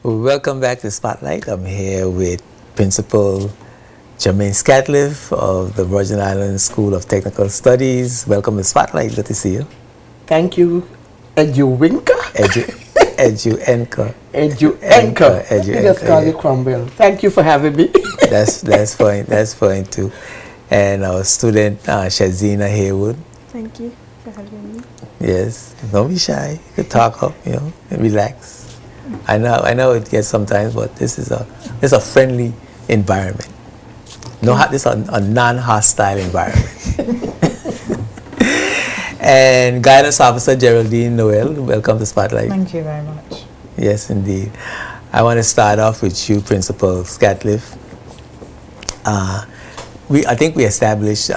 Welcome back to Spotlight. I'm here with Principal Jermaine Scatliff of the Virgin Islands School of Technical Studies. Welcome to Spotlight. Good to see you. Thank you, Eduwinka. Edu-Enka. Edu-Enka. I just call you Cromwell. Thank you for having me. That's fine. That's fine too. And our student Shazina Haywood. Thank you for having me. Yes, don't be shy. You can talk up, and relax. I know it gets sometimes, but this is a friendly environment. This is a non-hostile environment. And Guidance Officer Geraldine Noel, welcome to Spotlight. Thank you very much. Yes, indeed. I want to start off with you, Principal Scatliff. I think we established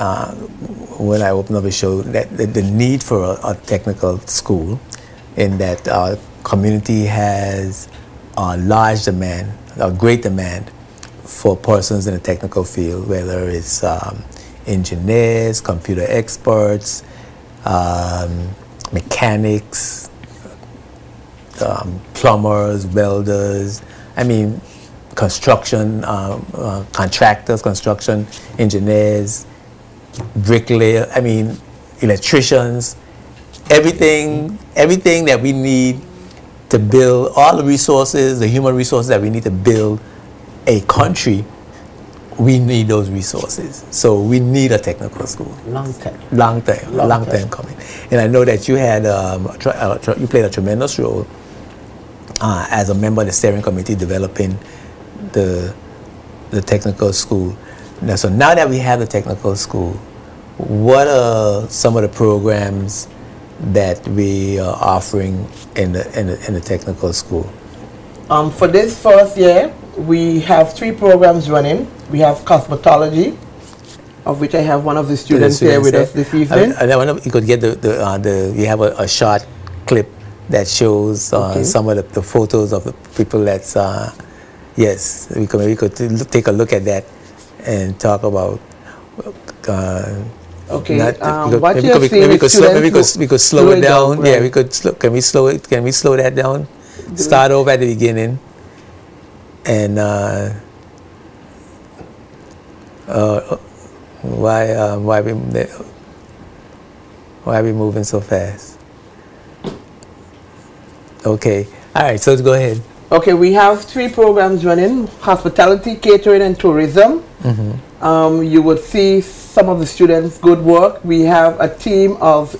when I opened up the show that the need for a technical school, in that our community has a large demand, a great demand for persons in the technical field, whether it's engineers, computer experts, mechanics, plumbers, welders, construction contractors, construction engineers, bricklayer, electricians, everything that we need to build, all the resources, the human resources that we need to build a country, we need those resources. So we need a technical school. Long time coming. And I know that you had you played a tremendous role as a member of the steering committee developing the technical school. So now that we have the technical school, what are some of the programs that we are offering in the technical school? For this first year, we have 3 programs running. We have cosmetology, of which I have one of the students here with us this evening. I wonder if you could get we have a short clip that shows some of the photos of the people that's, yes, we could take a look at that and talk about okay. Maybe we could slow it down. Right. Yeah, can we slow that down? Start over at the beginning. And why are we moving so fast? Okay. All right. So go ahead. Okay, we have 3 programs running: hospitality, catering, and tourism. Mm-hmm. You would see some of the students' good work. We have a team of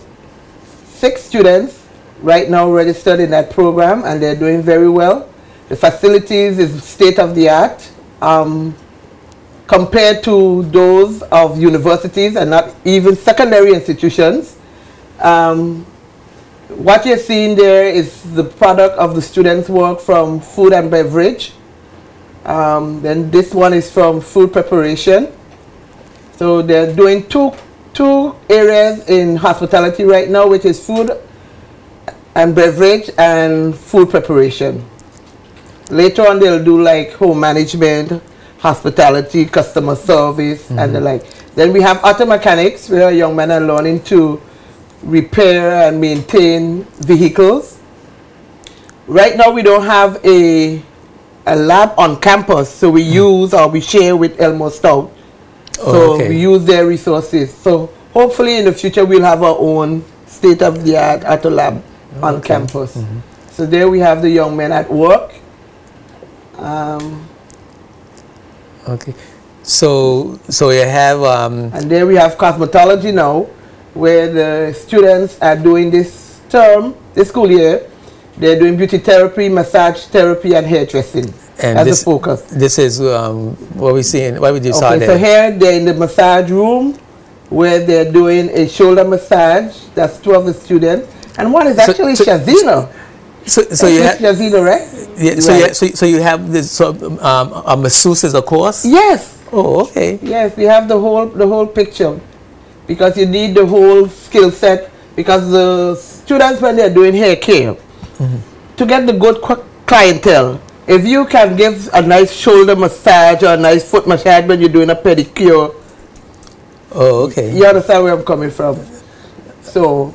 6 students right now registered in that program, and they're doing very well. The facilities is state-of-the-art compared to those of universities and not even secondary institutions. What you're seeing there is the product of the students' work from food and beverage. Then this one is from food preparation. So they're doing two areas in hospitality right now, which is food and beverage and food preparation. Later on, they'll do like home management, hospitality, customer service, and the like. Then we have auto mechanics, where young men are learning to repair and maintain vehicles. Right now, we don't have a lab on campus, so we use or we share with Elmo Stout. So we use their resources. So hopefully in the future, we'll have our own state-of-the-art auto lab on campus. So there we have the young men at work. Okay, so you have and there we have cosmetology now, where the students are doing this school year. They're doing beauty therapy, massage therapy, and hairdressing as a focus. This is what we're seeing. What we just saw there. So here they're in the massage room, where they're doing a shoulder massage. That's 2 of the students, and one is actually Shazina. So you have Shazina, right? Yeah. So you have this a masseuses, of course. Yes. Oh, okay. Yes, we have the whole picture, because you need the whole skill set. Because the students, when they're doing hair care, to get the good clientele, if you can give a nice shoulder massage or a nice foot massage when you're doing a pedicure. Oh, okay. You understand where I'm coming from? So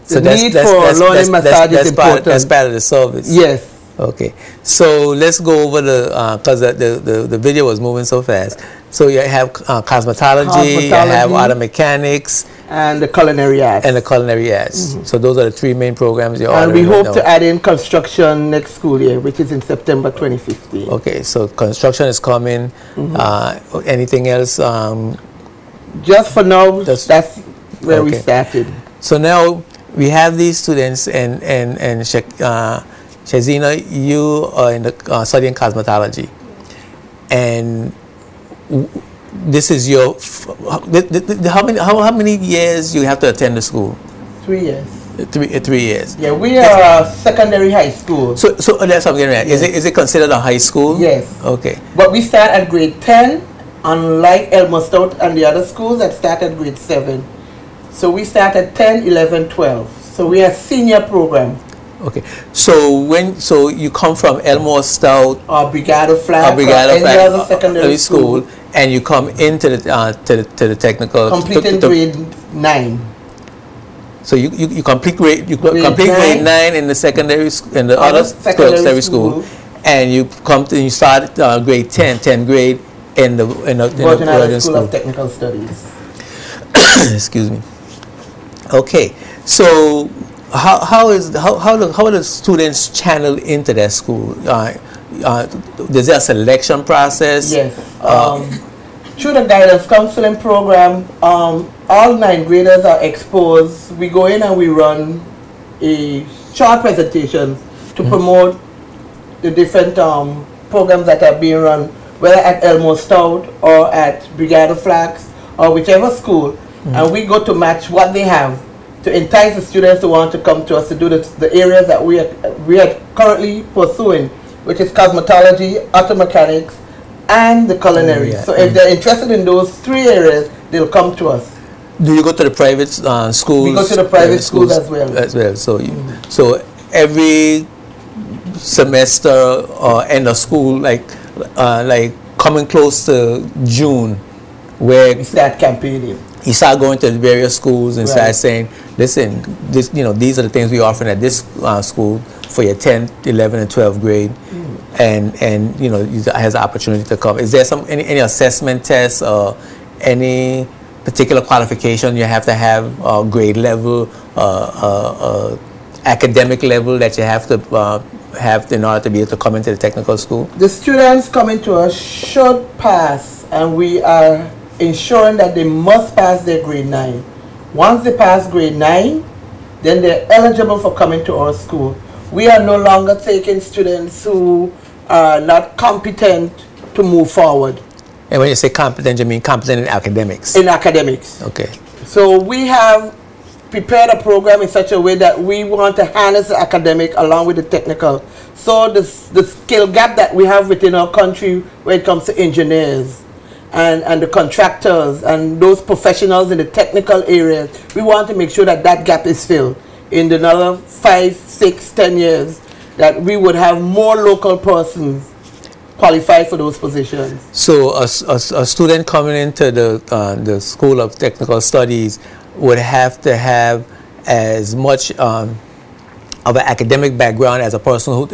the need for learning massage is important. That's part of the service. Yes. Okay, so let's go over the because the video was moving so fast. So you have cosmetology, you have auto mechanics, and the culinary arts. And the culinary arts. So those are the three main programs you're And we hope to add in construction next school year, which is in September 2015. Okay, so construction is coming. Anything else? Just for now, that's where we started. So now we have these students, and Shazina, you are in the studying cosmetology, and this is your how many years you have to attend the school? 3 years. 3 years. Yeah, we are secondary high school. So that's what I'm getting at. Yes. Is it considered a high school? Yes. Okay. But we start at grade 10, unlike Elmo Stout and the other schools that start at grade 7. So we start at 10, 11, 12. So we are senior program. Okay, so you come from Elmore Stout or Brigado Flag, or any other secondary school, and you come into the to the technical completing grade 9. So you complete grade grade 9 in the secondary in the other secondary school, and you start grade 10th grade in the Virgin Islands School of Technical Studies. Excuse me. Okay, so how are the students channeled into that school? Is there a selection process? Yes. Through the guidance counseling program, all 9 graders are exposed. We go in and we run a short presentation to promote the different programs that are being run, whether at Elmo Stout or at Brigado Flags or whichever school, and we go to match what they have to entice the students who want to come to us to do the areas that we are currently pursuing, which is cosmetology, auto mechanics, and the culinary. So if they're interested in those 3 areas, they'll come to us. Do you go to the private schools? We go to the private schools as well. So so every semester or end of school, like coming close to June, where we start campaigning. You start going to the various schools and start saying, listen, these are the things we offering at this school for your 10th, 11th, and 12th grade, and you has the opportunity to come. Is there any assessment tests or any particular qualification you have to have, grade level, academic level that you have to have in order to be able to come into the technical school? The students coming to us should pass, and we are ensuring that they must pass their grade 9. Once they pass grade 9, then they're eligible for coming to our school. We are no longer taking students who are not competent to move forward. And when you say competent, you mean competent in academics? In academics. Okay. So we have prepared a program in such a way that we want to harness the academic along with the technical. So the skill gap that we have within our country when it comes to engineers, and the contractors and those professionals in the technical areas, we want to make sure that that gap is filled in another 5, 6, 10 years, that we would have more local persons qualified for those positions. So a student coming into the School of Technical Studies would have to have as much of an academic background as a person who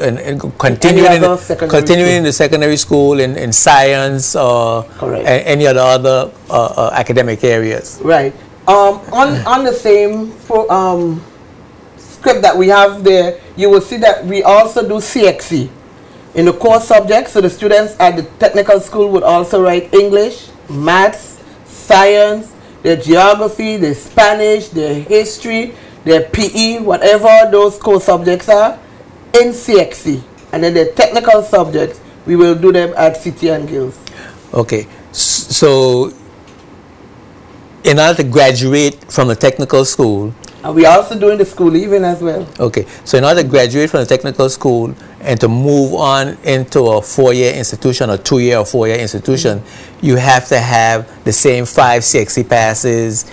continuing in the secondary school in science or any other academic areas. Right. On the same script that we have there, you will see that we also do CXC in the core subjects. So the students at the technical school would also write English, maths, science, their geography, their Spanish, their history, their PE, whatever those core subjects are, in CXC. And then the technical subjects, we will do them at City and Guilds. Okay. So, in order to graduate from a technical school... And we are also doing the school leaving as well. Okay. So, in order to graduate from the technical school and to move on into a 4-year institution or 2-year or 4-year institution, you have to have the same 5 CXC passes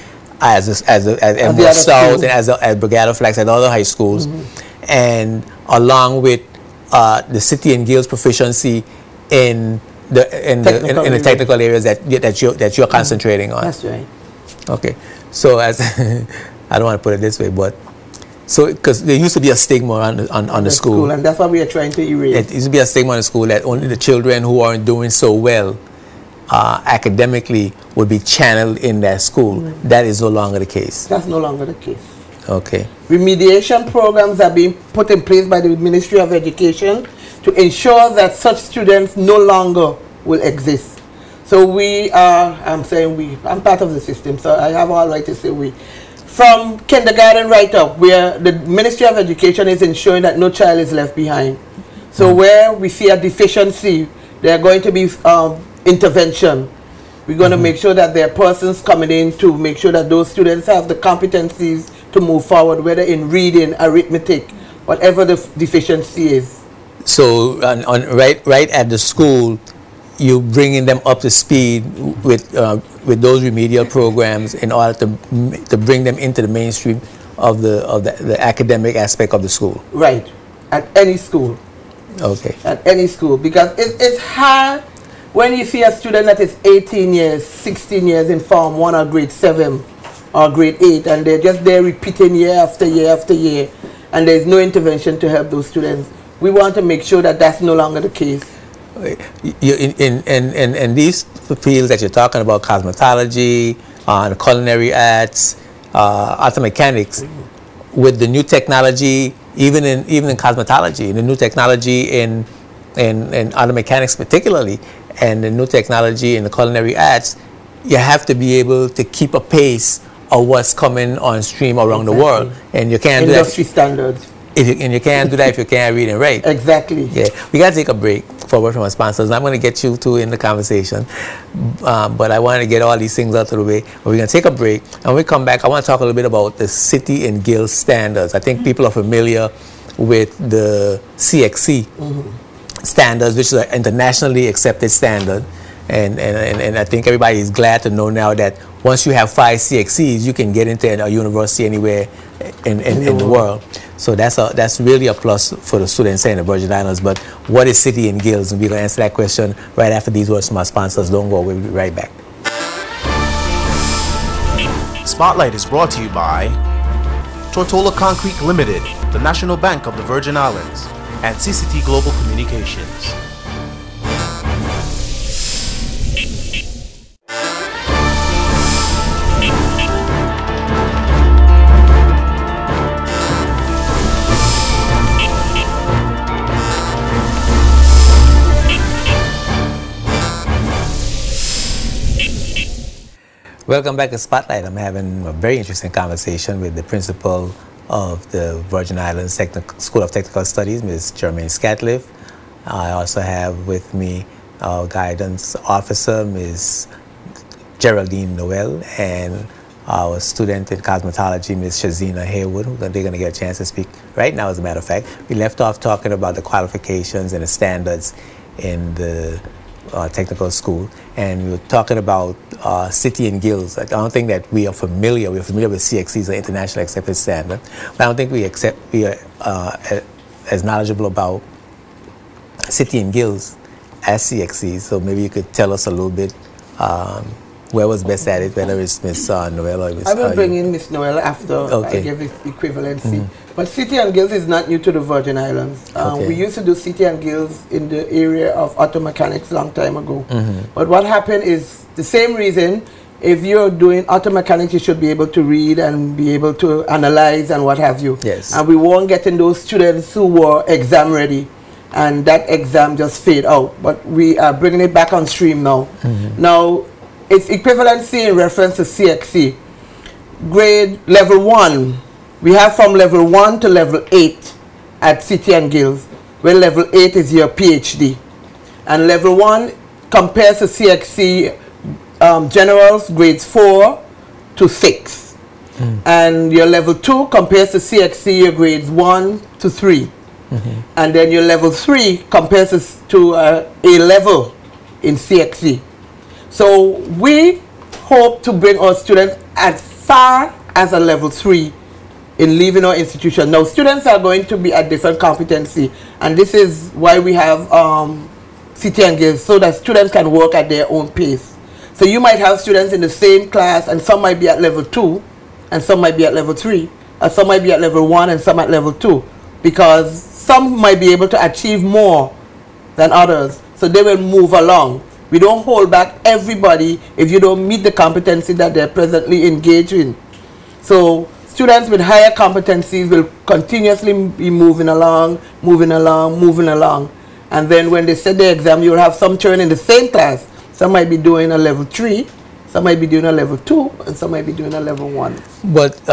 as Elmore Stout and as Brigado Flags and other high schools, and along with the City and Guilds proficiency in the technical areas that you're concentrating on. That's right. Okay, so as I don't want to put it this way, but So, because there used to be a stigma on the school. And that's what we are trying to erase. It used to be a stigma on the school that only the children who aren't doing so well academically would be channeled in that school. That is no longer the case. That's no longer the case. Okay. Remediation programs are being put in place by the Ministry of Education to ensure that such students no longer will exist. So we are, I'm saying we, I'm part of the system, so I have all right to say we. From kindergarten right up, where the Ministry of Education is ensuring that no child is left behind. So where we see a deficiency, there are going to be intervention. We're going to make sure that there are persons coming in to make sure that those students have the competencies to move forward, whether in reading, arithmetic, whatever the deficiency is. So right at the school, you bringing them up to speed with those remedial programs in order to bring them into the mainstream of the academic aspect of the school. Right, at any school. Okay. At any school, because it's hard when you see a student that is 18 years, 16 years in Form 1 or grade 7 or grade 8, and they're just there repeating year after year after year, and there's no intervention to help those students. We want to make sure that that's no longer the case. In these fields that you're talking about, cosmetology, the culinary arts, auto mechanics, with the new technology, even in cosmetology, the new technology in auto mechanics particularly, and the new technology in the culinary arts, you have to be able to keep a pace of what's coming on stream around the world, and you can't do that. Industry standards. And you can't do that if you can't read and write. Exactly. Yeah, we got to take a break for a word from our sponsors. And I'm going to get you two in the conversation, but I want to get all these things out of the way. But we're going to take a break, and when we come back, I want to talk a little bit about the City and Guild standards. I think people are familiar with the CXC standards, which is an internationally accepted standard, and I think everybody is glad to know now that once you have 5 CXCs, you can get into a university anywhere in the world. So that's really a plus for the students in the Virgin Islands. But what is City and Guilds? And we're going to answer that question right after these words from our sponsors. Don't go, we'll be right back. Spotlight is brought to you by Tortola Concrete Limited, the National Bank of the Virgin Islands, and CCT Global Communications. Welcome back to Spotlight. I'm having a very interesting conversation with the principal of the Virgin Islands School of Technical Studies, Ms. Jermaine Scatliff. I also have with me our guidance officer, Ms. Geraldine Noel, and our student in cosmetology, Ms. Shazina Haywood, who they're going to get a chance to speak right now, as a matter of fact. We left off talking about the qualifications and the standards in the technical school, and we were talking about City and Guilds. I don't think that we are familiar. We're familiar with CXCs, the international accepted standard, but I don't think we are as knowledgeable about City and Guilds as CXCs. So maybe you could tell us a little bit where was best at it, whether it's Miss Noel or Miss. I will bring in Miss Noel after I give it equivalency. But City and Guilds is not new to the Virgin Islands. We used to do City and Guilds in the area of auto mechanics a long time ago. But what happened is the same reason. If you're doing auto mechanics, you should be able to read and be able to analyze and what have you. Yes. And we weren't getting those students who were exam ready, and that exam just fade out. But we are bringing it back on stream now. Now, it's equivalency in reference to CXC. Grade level 1, we have from level 1 to level 8 at City and Guilds, where level 8 is your PhD. And level 1 compares to CXC generals, grades 4 to 6. And your level 2 compares to CXC, your grades 1 to 3. And then your level 3 compares to A level in CXC. So we hope to bring our students as far as a level 3 in leaving our institution. Now, students are going to be at different competency, and this is why we have City and Guilds, so that students can work at their own pace. So you might have students in the same class, and some might be at level 2, and some might be at level 3, some might be at level 1 and some at level 2, because some might be able to achieve more than others, so they will move along. We don't hold back everybody if you don't meet the competency that they're presently engaged in. So students with higher competencies will continuously be moving along, moving along, moving along. And then when they set the exam, you'll have some children in the same class. Some might be doing a level 3, some might be doing a level 2, and some might be doing a level 1. But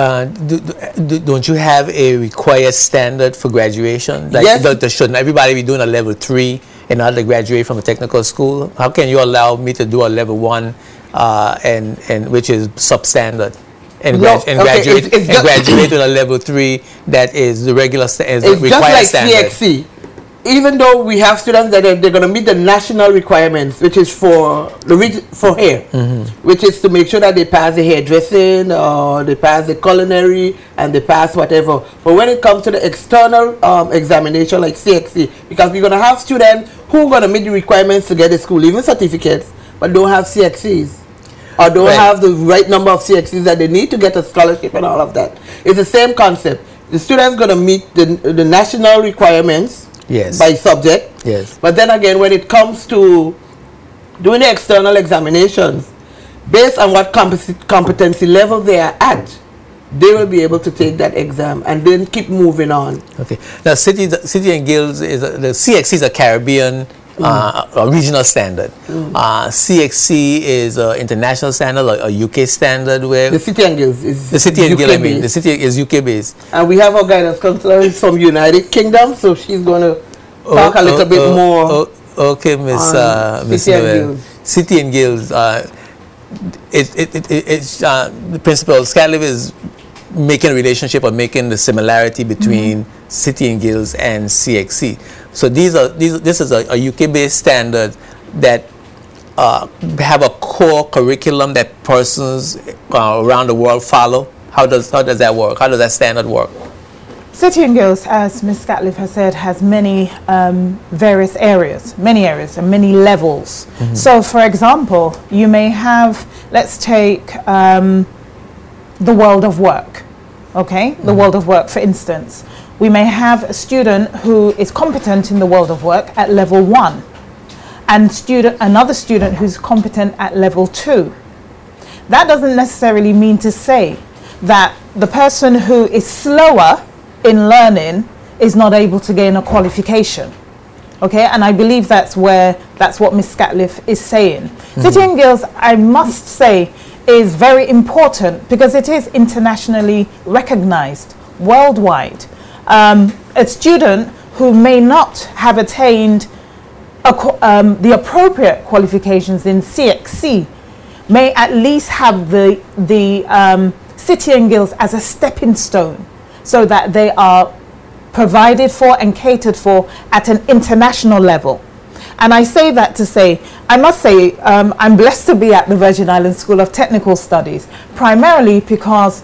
don't you have a required standard for graduation? Like, Yes. shouldn't everybody be doing a level 3 in order to graduate from a technical school? How can you allow me to do a level 1, and which is substandard, and, graduate with a level 3 that is the regular required just like standard? CXC. Even though we have students that they're going to meet the national requirements, which is for the for hair, which is to make sure that they pass the hairdressing, or they pass the culinary, and they pass whatever. But when it comes to the external examination like CXC, because we're going to have students who are going to meet the requirements to get a school leaving certificates, but don't have CXCs, or don't have the right number of CXCs that they need to get a scholarship and all of that. It's the same concept. The student's going to meet the national requirements. Yes. By subject. Yes. But then again, when it comes to doing the external examinations, based on what competency level they are at, they will be able to take that exam and then keep moving on. Okay. Now, City and Guilds is the CXC is a Caribbean a regional standard. CXC is an international standard, a UK standard, where the City and Guilds is the City and UK Guild. I mean, based. the city is UK based. And we have our guidance counselor from United Kingdom, so she's going to talk a little bit more. Okay, Miss City and Noel. Guilds. City and Guilds. It's the principal Scatliff is making a relationship or making the similarity between City and Guilds and CXC. So this is a UK based standard that have a core curriculum that persons around the world follow. How does that work? How does that standard work? City and Guilds, as Ms. Scatliff has said, has many various areas, and many levels. So, for example, you may have, let's take the world of work, okay? The world of work, for instance. We may have a student who is competent in the world of work at level 1, and another student who's competent at level 2. That doesn't necessarily mean to say that the person who is slower in learning is not able to gain a qualification. Okay, and I believe that's what Ms. Scatliff is saying. City and Guilds, I must say, is very important because it is internationally recognized worldwide. A student who may not have attained the appropriate qualifications in CXC may at least have the City and Guilds as a stepping stone, so that they are provided for and catered for at an international level. And I say that to say, I must say, I'm blessed to be at the Virgin Islands School of Technical Studies, primarily because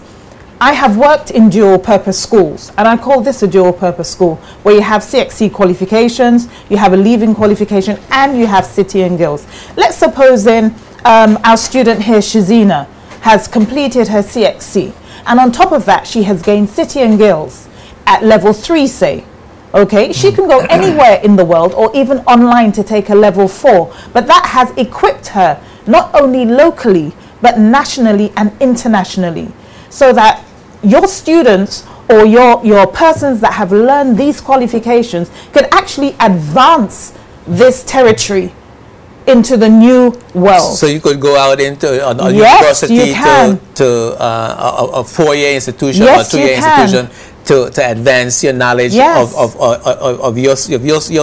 I have worked in dual purpose schools, and I call this a dual purpose school, where you have CXC qualifications, you have a leaving qualification, and you have City and Guilds. Let's suppose then our student here, Shazina, has completed her CXC, and on top of that, she has gained City and Guilds at level 3, say. Okay, she can go anywhere in the world or even online to take a level 4, but that has equipped her not only locally, but nationally and internationally, so that your students or your persons that have learned these qualifications can actually advance this territory into the new world. So you could go out into a Yes, university you can. to a 4-year institution Yes, or a 2-year you can. institution to advance your knowledge Yes. of your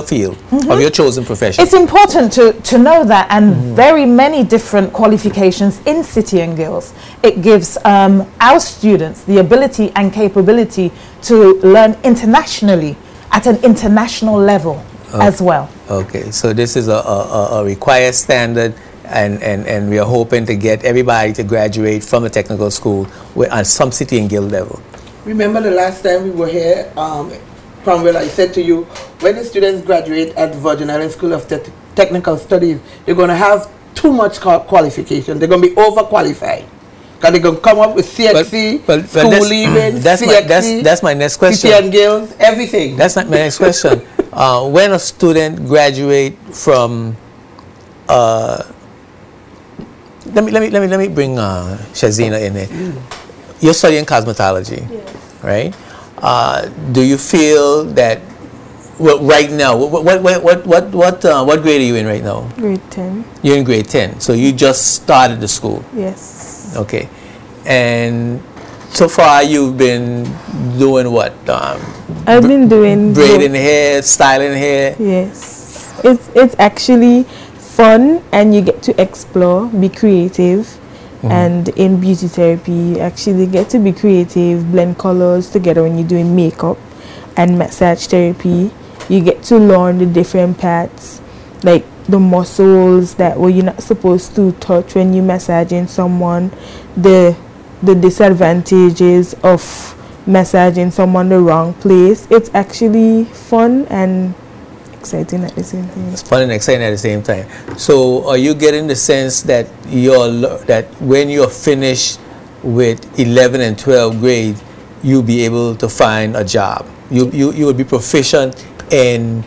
field, of your chosen profession. It's important to know that, and very many different qualifications in City and Guilds. It gives our students the ability and capability to learn internationally at an international level as well. Okay, so this is a required standard, and we are hoping to get everybody to graduate from the technical school on some City and Guild level. Remember the last time we were here, Cromwell, I said to you, when the students graduate at the Virgin Islands School of Technical Studies, they're going to have too much qualification. They're going to be overqualified. Because they're going to come up with CXC, school leaving, CXC, that's my next question. City and Guilds, everything. That's not my next question. When a student graduate from, let me bring Shazina in there. You're studying cosmetology, right? Do you feel that, well, right now, what grade are you in right now? Grade 10. You're in grade 10, so you just started the school. Yes. Okay, and so far you've been doing what? I've been doing braiding hair, styling hair. Yes. It's actually fun, and you get to explore, be creative. And in beauty therapy, you actually get to be creative, blend colors together when you're doing makeup. And massage therapy, you get to learn the different parts, like the muscles that you're not supposed to touch when you're massaging someone, the disadvantages of massaging someone the wrong place. It's actually fun and exciting at the same time. It's fun and exciting at the same time. So are you getting the sense that that when you're finished with 11 and 12 grade, you'll be able to find a job? You will be proficient in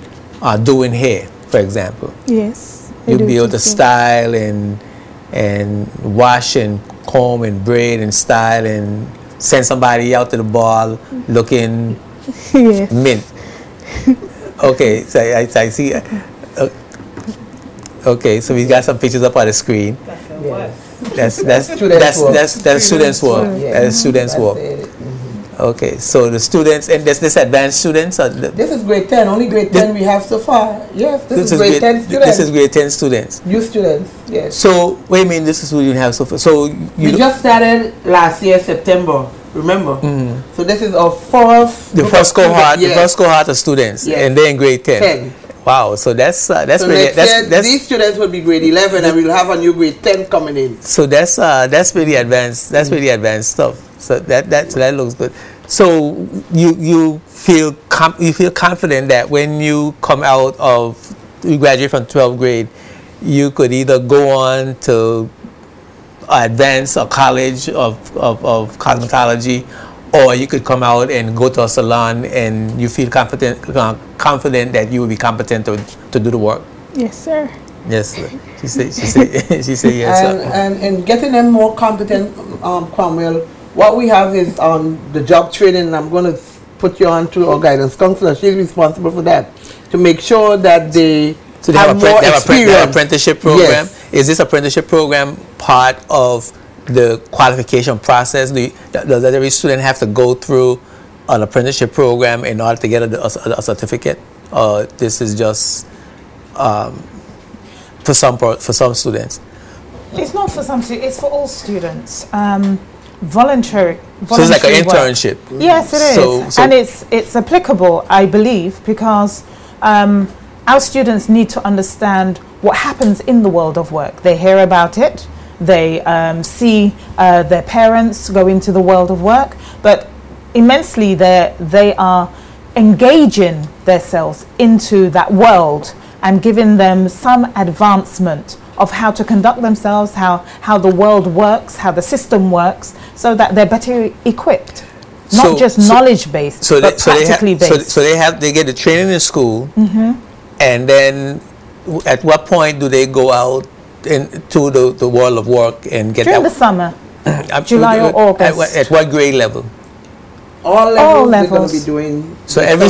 doing hair, for example. Yes. You'll be able to style and wash and comb and braid and style and send somebody out to the ball looking Yes. mint. Okay, so I see. Okay, so we got some pictures up on the screen. That's students' work. That's students' work. That's students' work. Okay, so the students, and this advanced students? This is grade 10, only grade 10 we have so far. Yes, this is grade 10 students. This is grade 10 students. New students, yes. So, what do you mean this is who you have so far? So we just started last year, September, remember? So this is our first... The first cohort, the first cohort of students, and they're in grade 10. 10. Wow, so that's so really, these students will be grade 11 and we'll have a new grade 10 coming in. So that's really advanced. That's really advanced stuff. So that looks good. So you feel confident that when you come out of, you graduate from 12th grade, you could either go on to advance or college of cosmetology, or you could come out and go to a salon and you feel confident that you will be competent to do the work. Yes, sir. Yes, sir. She said yes, sir. And getting them more competent, Cromwell, what we have is on the job training, and I'm going to put you on to our guidance counselor. She's responsible for that, to make sure that they have more experience. They have apprenticeship program. Yes. Is this apprenticeship program part of the qualification process? Does every student have to go through an apprenticeship program in order to get a certificate? Or this is just for some students? It's not for some students, it's for all students. Voluntary. So it's like an internship. Work. Yes, it is. And it's applicable, I believe, because our students need to understand what happens in the world of work. They hear about it, they see their parents go into the world of work, but immensely they are engaging themselves into that world and giving them some advancement of how to conduct themselves, how the world works, how the system works, so that they're better equipped. Not just knowledge-based, but practically based. So they get the training in school, and then at what point do they go out into the world of work and get during the summer, July or August? At what grade level? All levels. They're going to be doing. So every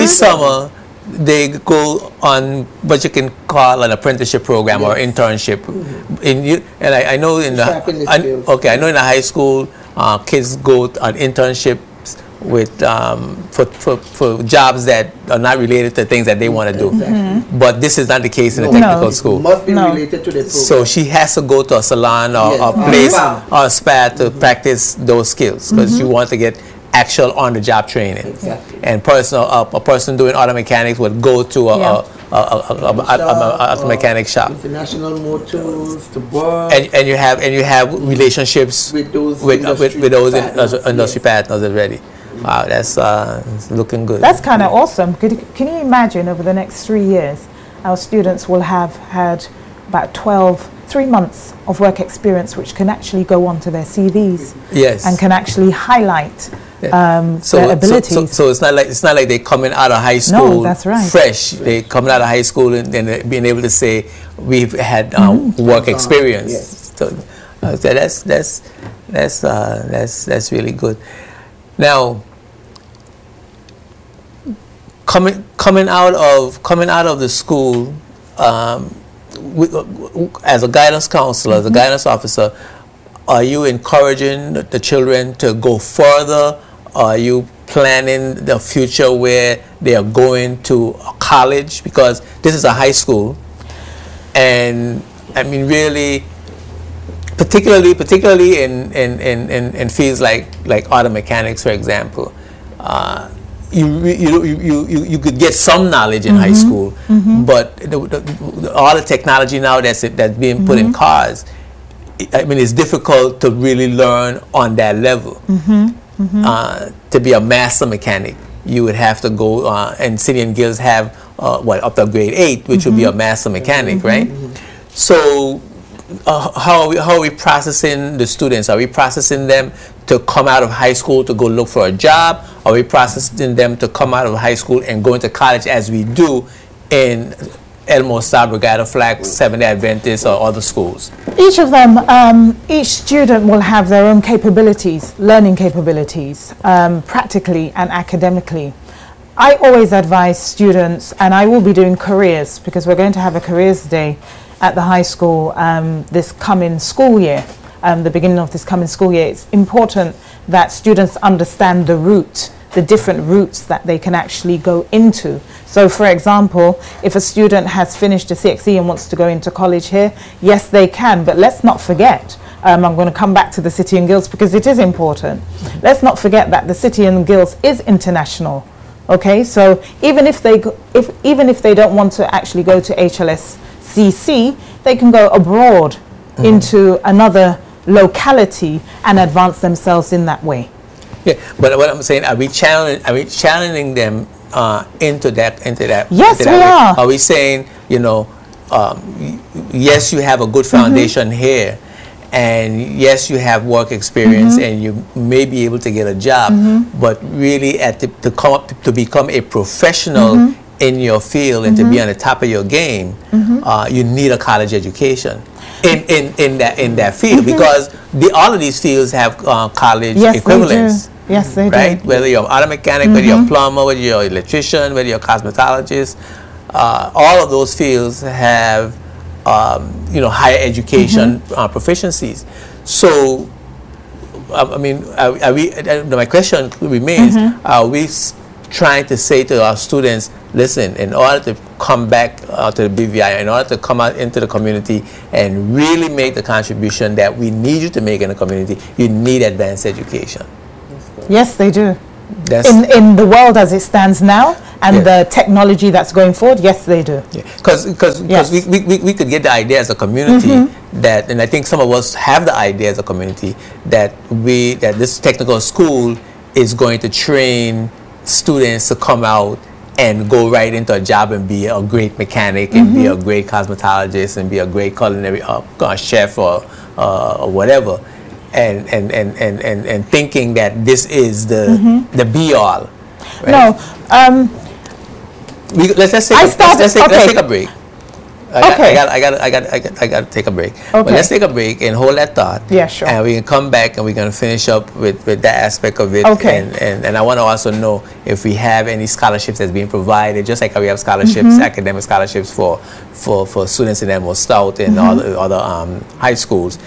summer they go on what you can call an apprenticeship program or internship. I know in the high school kids go on internships with for jobs that are not related to things that they want to do. But this is not the case in a technical school. Must be related to the program. So she has to go to a salon or a place or a spa to practice those skills, because you want to get actual on-the-job training. Exactly. And a person doing auto mechanics would go to a mechanic shop. International Motors, to work. And you have relationships with those industry partners already. Wow, that's looking good. That's kind of awesome. Can you imagine over the next 3 years, our students will have had about 3 months of work experience, which can actually go onto their CVs. Yes. And can actually highlight their abilities. So it's not like they're coming out of high school that's right. fresh. They coming out of high school and then being able to say we've had work experience. Yes. So that's really good. Now, coming out of the school, as a guidance counselor, as a guidance officer, are you encouraging the children to go further? Are you planning the future where they are going to college? Because this is a high school, and I mean really, particularly in fields like auto mechanics, for example, you could get some knowledge in high school, but all the technology now that's being put in cars, I mean, it's difficult to really learn on that level. To be a master mechanic, you would have to go, and City and Guilds have up to grade 8, which would be a master mechanic, right? So how are we processing the students? Are we processing them to come out of high school to go look for a job? Are we processing them to come out of high school and go into college as we do in Elmore Star, Brigada Flag, Seventh-day Adventist, or other schools? Each of them, each student will have their own capabilities, learning capabilities, practically and academically. I always advise students, and I will be doing careers, because we're going to have a careers day at the high school this coming school year, the beginning of this coming school year. It's important that students understand the different routes that they can actually go into. So for example, if a student has finished a CXE and wants to go into college here, yes, they can, but let's not forget, I'm going to come back to the City and Guilds because it is important. Let's not forget that the City and Guilds is international. Okay, so even if they don't want to actually go to HLSCC, they can go abroad into another locality and advance themselves in that way. Yeah, but what I'm saying, are we challenging them into that? Yes, we are. Are we saying, you know, yes, you have a good foundation here, and yes, you have work experience, and you may be able to get a job, but really, to become a professional in your field and to be on the top of your game, you need a college education in that field, because all of these fields have college equivalents. Yes, they do. Right? Whether you're an auto mechanic, whether you're a plumber, whether you're an electrician, whether you're a cosmetologist, all of those fields have higher education proficiencies. So, I mean, my question remains: are we trying to say to our students, listen, in order to come back to the BVI, in order to come out into the community and really make the contribution that we need you to make in the community, you need advanced education? Yes, they do. In the world as it stands now, and the technology that's going forward, yes, they do. Because we could get the idea as a community that, and I think some of us have the idea as a community that this technical school is going to train students to come out and go right into a job and be a great mechanic and be a great cosmetologist and be a great culinary chef or whatever, and thinking that this is the be all. Right? No. Let's take a break. I got to take a break. Okay. But let's take a break and hold that thought. Yeah, sure. And we can come back and we're going to finish up with that aspect of it. Okay. And I want to also know if we have any scholarships that's being provided, just like how we have scholarships, academic scholarships for students in Elmore South and all the other high schools.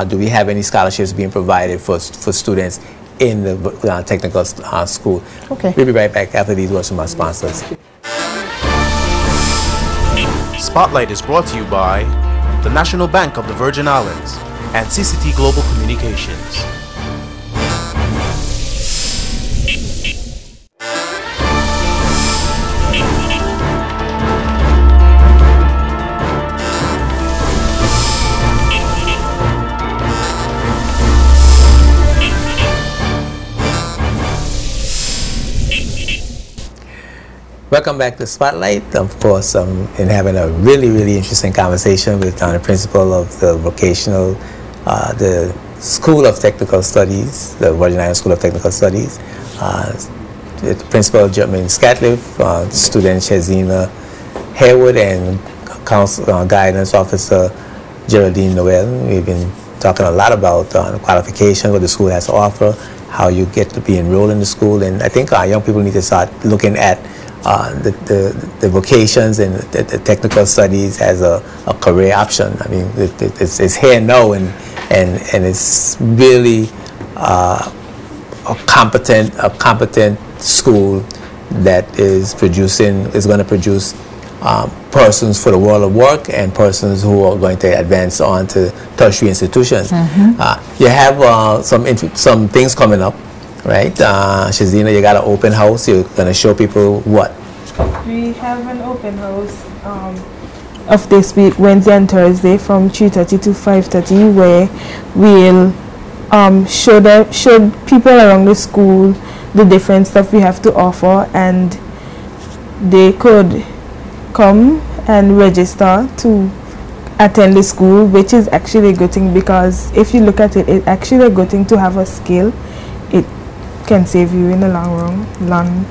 Do we have any scholarships being provided for students in the technical school? Okay. We'll be right back after these words from our sponsors. Spotlight is brought to you by the National Bank of the Virgin Islands and CCT Global Communications. Welcome back to Spotlight. Of course, in having a really, really interesting conversation with the principal of the vocational, the School of Technical Studies, the Virgin Islands School of Technical Studies, the principal Jermaine Scatliff, student Shazina Harewood, and council guidance officer Geraldine Noel. We've been talking a lot about the qualification, what the school has to offer, how you get to be enrolled in the school, and I think our young people need to start looking at the vocations and the technical studies as a career option. I mean, it's here now, and it's really a competent school that is going to produce persons for the world of work and persons who are going to advance on to tertiary institutions. You have some things coming up, right? Shazina, you got an open house. You're going to show people what? We have an open house of this week, Wednesday and Thursday, from 3:30 to 5:30, where we'll show people around the school the different stuff we have to offer, and they could come and register to attend the school, which is actually a good thing, because if you look at it, it's actually a good thing to have a skill. It can save you in the long run.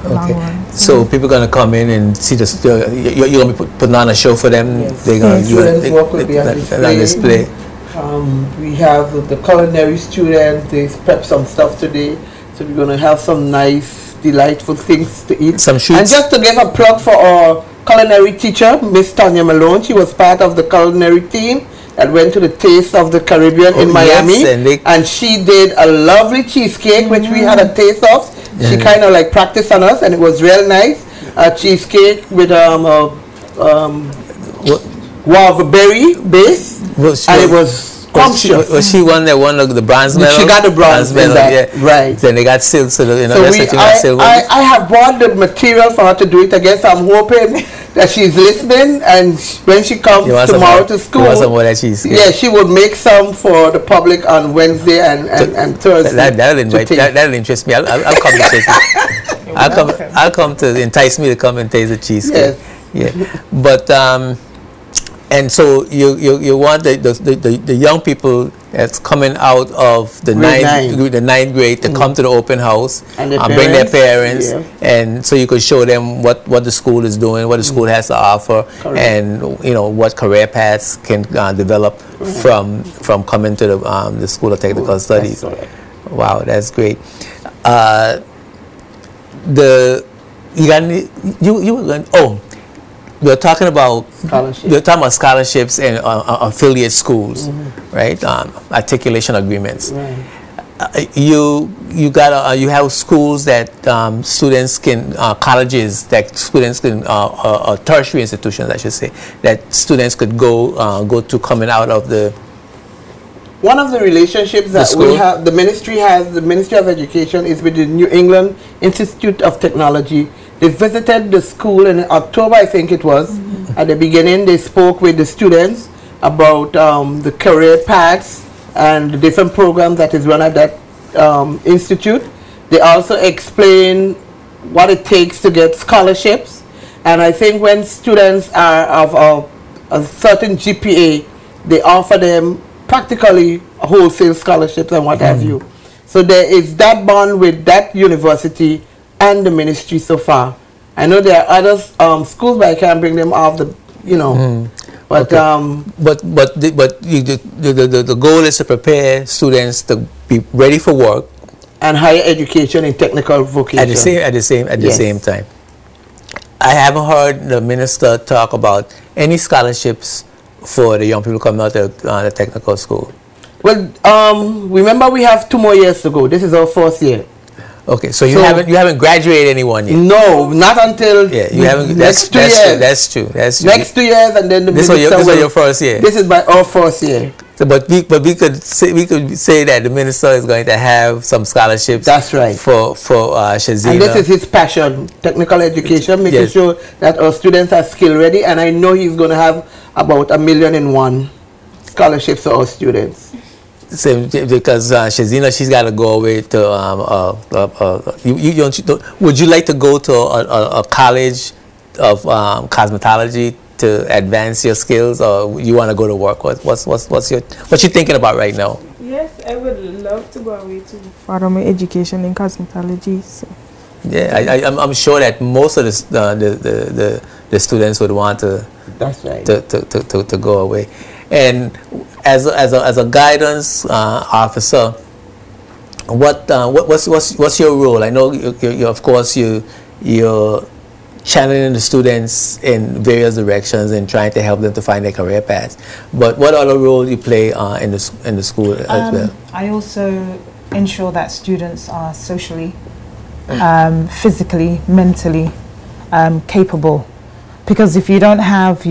So people are going to come in and see you're going to be putting on a show for them. Yes. They're going Students' work will be on display. We have the culinary students. They prep some stuff today, so we're going to have some nice, delightful things to eat. Some shoots. And just to give a plug for our culinary teacher, Miss Tanya Malone, she was part of the culinary team that went to the Taste of the Caribbean in Miami, yes, and she did a lovely cheesecake, which we had a taste of. She kind of like practiced on us, and it was real nice. A cheesecake with guava berry base, and it was scrumptious. Was she one that won the bronze medal? She got the bronze medal, yeah. Right. Then they got silver. So I have bought the material for her to do it again, so I'm hoping that she's listening, and when she comes tomorrow to school, yeah, she would make some for the public on Wednesday and Thursday. That'll interest me. I'll come to taste it. I'll come to entice me to come and taste the cheesecake. Yes. Yeah, but and so you want the young people that's coming out of the ninth grade to come to the open house and bring their parents, and so you could show them what the school is doing, what the school has to offer. Correct. And what career paths can develop from coming to the School of Technical Studies. That's wow, that's great. We're talking about scholarships and affiliate schools, right? Articulation agreements. Right. You have schools that students can colleges that students can tertiary institutions, I should say, that students could go to coming out of the. One of the relationships that we have, the Ministry of Education is with the New England Institute of Technology. They visited the school in October, I think it was. At the beginning, they spoke with the students about the career paths and the different programs that is run at that institute. They also explain what it takes to get scholarships. And I think when students are of a certain GPA, they offer them practically wholesale scholarships and what have you. So there is that bond with that university and the ministry so far. I know there are other schools, but I can't bring them off the, But okay. But the goal is to prepare students to be ready for work and higher education in technical vocation at the same time. I haven't heard the minister talk about any scholarships for the young people coming out of the technical school. Well, remember we have 2 more years to go. This is our 4th year. Okay, so you haven't graduated anyone yet. No, not until next 2 years. That's true. Next 2 years, and then this was your first year. This is our 4th year. So, but we could say that the minister is going to have some scholarships. That's right. For Shazina. And this is his passion, technical education, making sure that our students are skill ready. And I know he's going to have about 1,000,001 scholarships for our students. Same, because Shazina, she's got to go away to would you like to go to a college cosmetology to advance your skills, or you want to go to work? What you thinking about right now? Yes, I would love to go away to further my education in cosmetology. So. Yeah, I'm sure that most of the students would want to. That's right. To go away, and as a guidance officer, what's your role? I know you of course you're channeling the students in various directions and trying to help them to find their career paths. But what other role you play in the school as well? I also ensure that students are socially, physically, mentally capable. Because if you don't have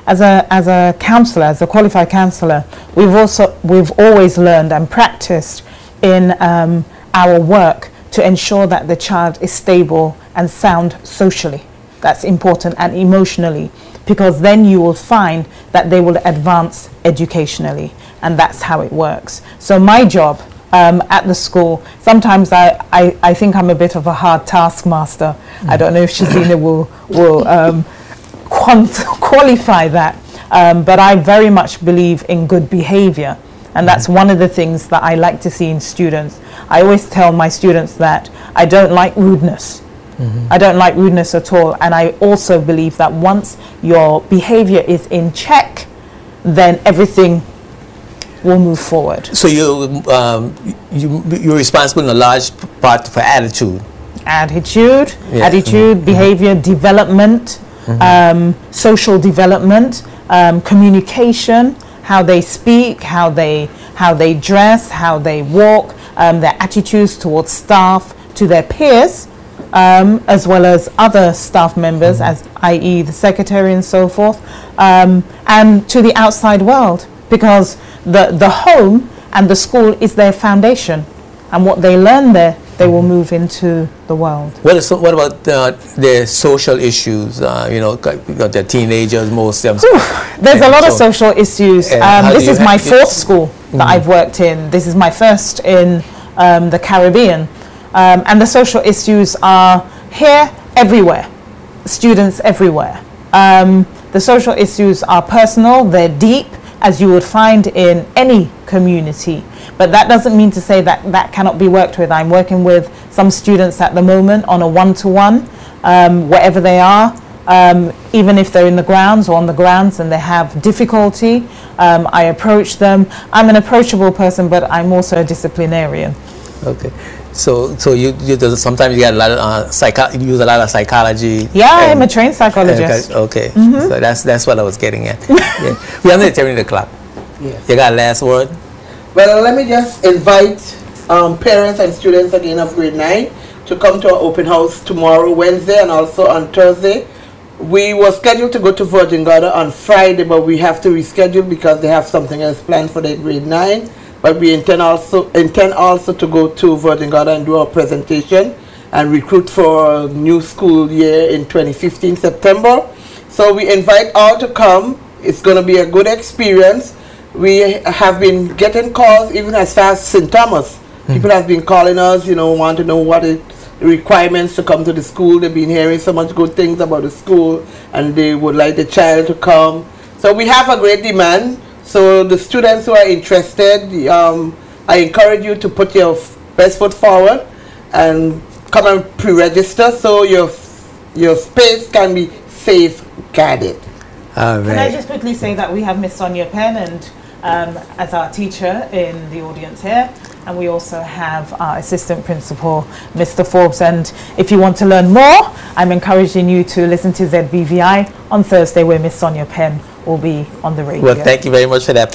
as a counselor, as a qualified counselor, we've always learned and practiced in our work to ensure that the child is stable and sound socially. That's important, and emotionally, because then you will find that they will advance educationally, and that's how it works. So my job at the school, sometimes I think I'm a bit of a hard taskmaster. I don't know if Shazina will qualify that, but I very much believe in good behavior, and that's one of the things that I like to see in students. I always tell my students that I don't like rudeness. I don't like rudeness at all, and I also believe that once your behavior is in check, then everything will move forward. So you're responsible in a large part for attitude. Attitude, Yeah. behavior development, social development, communication, how they speak, how they dress, how they walk, their attitudes towards staff, to their peers, as well as other staff members, as i.e. the secretary and so forth, and to the outside world, because the home and the school is their foundation, and what they learn there, they will move into the world. What about the social issues? The teenagers, most of them. There's a lot of social issues. This is my fourth school that I've worked in. This is my first in the Caribbean. And the social issues are here, everywhere, students everywhere. The social issues are personal, they're deep, as you would find in any community. But that doesn't mean to say that that cannot be worked with. I'm working with some students at the moment on a one-to-one, wherever they are, even if they're in the grounds or on the grounds and they have difficulty, I approach them. I'm an approachable person, but I'm also a disciplinarian. Okay. So you sometimes you get a lot of you use a lot of psychology. Yeah, I'm a trained psychologist. Okay, so that's what I was getting at. Yeah. We are turning the clock. Yes. You got a last word? Well, let me just invite parents and students again of grade 9 to come to our open house tomorrow, Wednesday, and also on Thursday. We were scheduled to go to Virgin Gorda on Friday, but we have to reschedule because they have something else planned for their grade 9. But we intend also to go to Virgin Gorda and do our presentation and recruit for a new school year in 2015 September. So we invite all to come. It's going to be a good experience. We have been getting calls even as far as St. Thomas. People have been calling us, want to know what the requirements to come to the school. They've been hearing so much good things about the school, and they would like the child to come. So we have a great demand. So the students who are interested, I encourage you to put your best foot forward and come and pre-register so your space can be safeguarded. All right. Can I just quickly say that we have Miss Sonia Penn and as our teacher in the audience here, and we also have our assistant principal, Mr. Forbes. And if you want to learn more, I'm encouraging you to listen to ZBVI on Thursday, where Miss Sonia Penn will be on the radio. Well, thank you very much for that.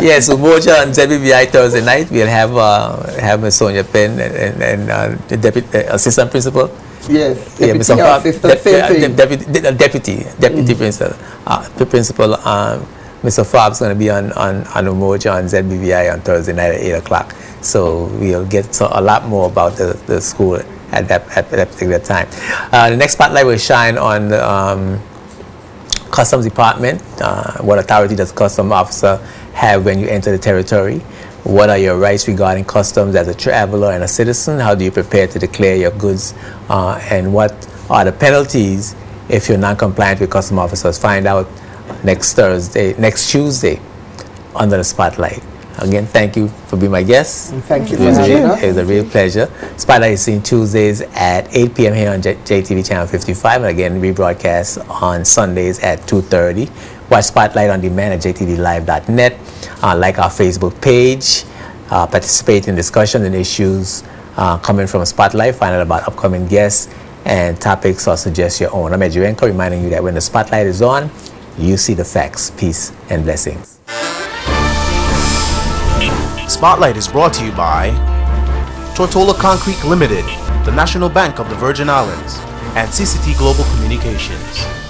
Yes, Umoja on ZBVI Thursday night. We'll have Ms. Sonia Penn and the deputy assistant principal. Yes, Yeah, Mr. deputy Deputy principal. The principal, Mr. Forbes, going to be on Umoja on ZBVI on Thursday night at 8 o'clock. So we'll get a lot more about the school at that particular time. The next spotlight will shine on the Customs Department. What authority does a customs officer have when you enter the territory? What are your rights regarding customs as a traveler and a citizen? How do you prepare to declare your goods? And what are the penalties if you're non-compliant with custom officers. Find out next Tuesday under the Spotlight. Again, thank you for being my guest. And thank you It for was, having us. it was a real pleasure. Spotlight is seen Tuesdays at 8 p.m. here on JTV Channel 55, and again rebroadcast on Sundays at 2:30. Watch Spotlight on demand at jtvlive.net. Like our Facebook page. Participate in discussion and issues coming from Spotlight. Find out about upcoming guests and topics, or suggest your own. I'm Ed Jurenko, reminding you that when the Spotlight is on, you see the facts. Peace and blessings. Spotlight is brought to you by Tortola Concrete Limited, the National Bank of the Virgin Islands, and CCT Global Communications.